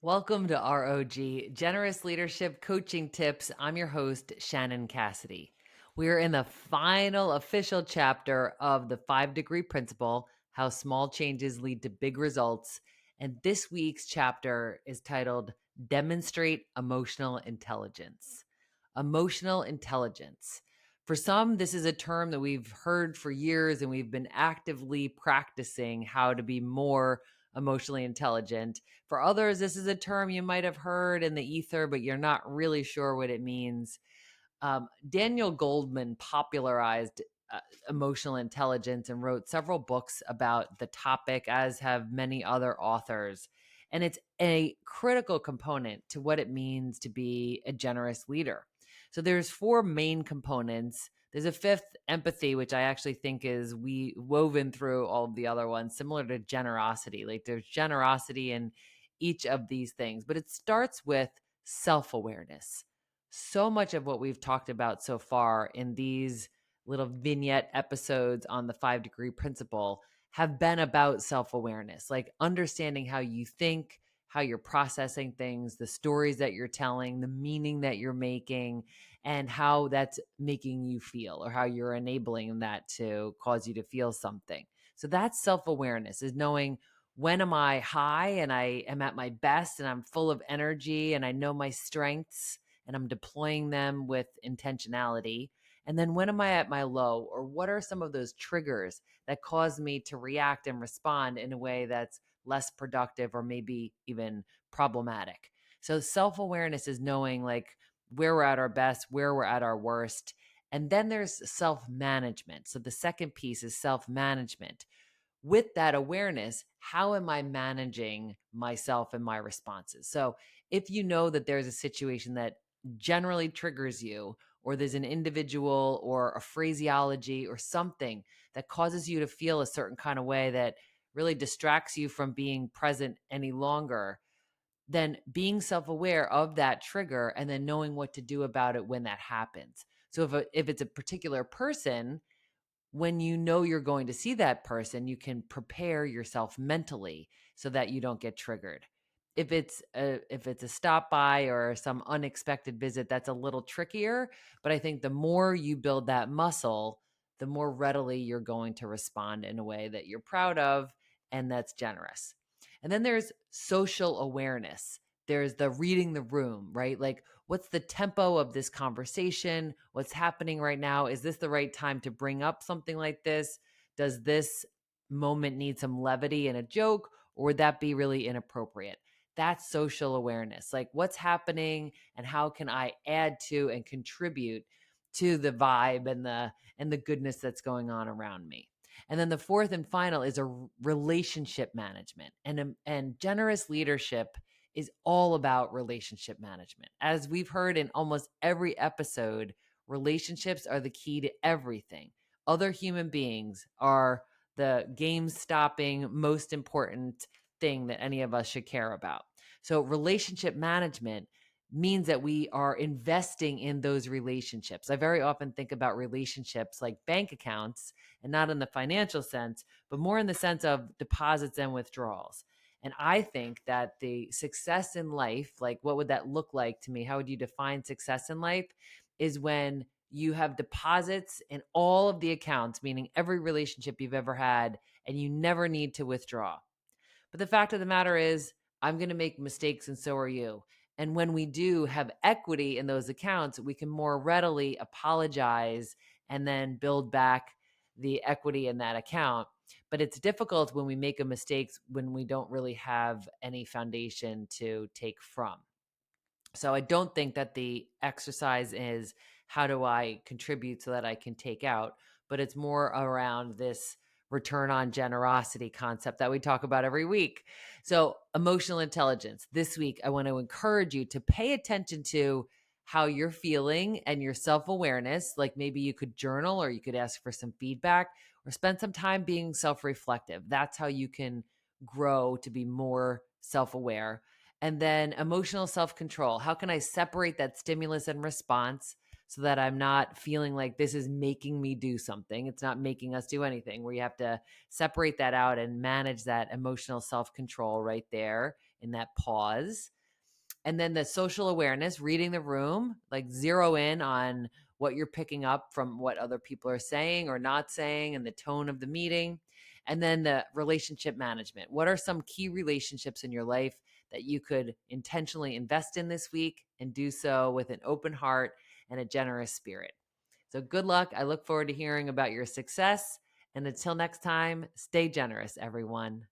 Welcome to ROG, Generous Leadership Coaching Tips. I'm your host, Shannon Cassidy. We are in the final official chapter of the 5-degree principle, How Small Changes Lead to Big Results. And this week's chapter is titled Demonstrate Emotional Intelligence. Emotional intelligence. For some, this is a term that we've heard for years and we've been actively practicing how to be more emotionally intelligent. For others, this is a term you might have heard in the ether, but you're not really sure what it means. Daniel Goldman popularized emotional intelligence and wrote several books about the topic, as have many other authors. And it's a critical component to what it means to be a generous leader. So there's 4 main components. There's a 5th, empathy, which I actually think is woven through all of the other ones, similar to generosity. Like there's generosity in each of these things, but it starts with self-awareness. So much of what we've talked about so far in these little vignette episodes on the 5-degree principle have been about self-awareness, like understanding how you think, how you're processing things, the stories that you're telling, the meaning that you're making, and how that's making you feel or how you're enabling that to cause you to feel something. So that's self-awareness, is knowing when am I high and I am at my best and I'm full of energy and I know my strengths and I'm deploying them with intentionality. And then when am I at my low, or what are some of those triggers that cause me to react and respond in a way that's less productive or maybe even problematic? So self-awareness is knowing like where we're at our best, where we're at our worst. And then there's self-management. So the second piece is self-management. With that awareness, how am I managing myself and my responses? So if you know that there's a situation that generally triggers you, or there's an individual or a phraseology or something that causes you to feel a certain kind of way that really distracts you from being present any longer, then being self-aware of that trigger and then knowing what to do about it when that happens. So if it's a particular person, when you know you're going to see that person, you can prepare yourself mentally so that you don't get triggered. If it's a stop by or some unexpected visit, that's a little trickier. But I think the more you build that muscle, the more readily you're going to respond in a way that you're proud of and that's generous. And then there's social awareness. There's the reading the room, right? Like, what's the tempo of this conversation? What's happening right now? Is this the right time to bring up something like this? Does this moment need some levity and a joke, or would that be really inappropriate? That's social awareness. Like, what's happening and how can I add to and contribute to the vibe and the goodness that's going on around me? And then the 4th and final is a relationship management. And generous leadership is all about relationship management. As we've heard in almost every episode, relationships are the key to everything. Other human beings are the game stopping, most important thing that any of us should care about. So, relationship management means that we are investing in those relationships. I very often think about relationships like bank accounts, and not in the financial sense, but more in the sense of deposits and withdrawals. And I think that the success in life, like what would that look like to me? How would you define success in life? Is when you have deposits in all of the accounts, meaning every relationship you've ever had, and you never need to withdraw. But the fact of the matter is, I'm going to make mistakes and so are you. And when we do have equity in those accounts, we can more readily apologize and then build back the equity in that account. But it's difficult when we make a mistake when we don't really have any foundation to take from. So I don't think that the exercise is how do I contribute so that I can take out, but it's more around this return on generosity concept that we talk about every week. So, emotional intelligence. This week, I want to encourage you to pay attention to how you're feeling and your self awareness. Like maybe you could journal or you could ask for some feedback or spend some time being self reflective. That's how you can grow to be more self aware. And then emotional self control. How can I separate that stimulus and response so that I'm not feeling like this is making me do something? It's not making us do anything, where you have to separate that out and manage that emotional self control right there in that pause. And then the social awareness, reading the room, like zero in on what you're picking up from what other people are saying or not saying and the tone of the meeting. And then the relationship management. What are some key relationships in your life that you could intentionally invest in this week and do so with an open heart and a generous spirit? So good luck. I look forward to hearing about your success. And until next time, stay generous, everyone.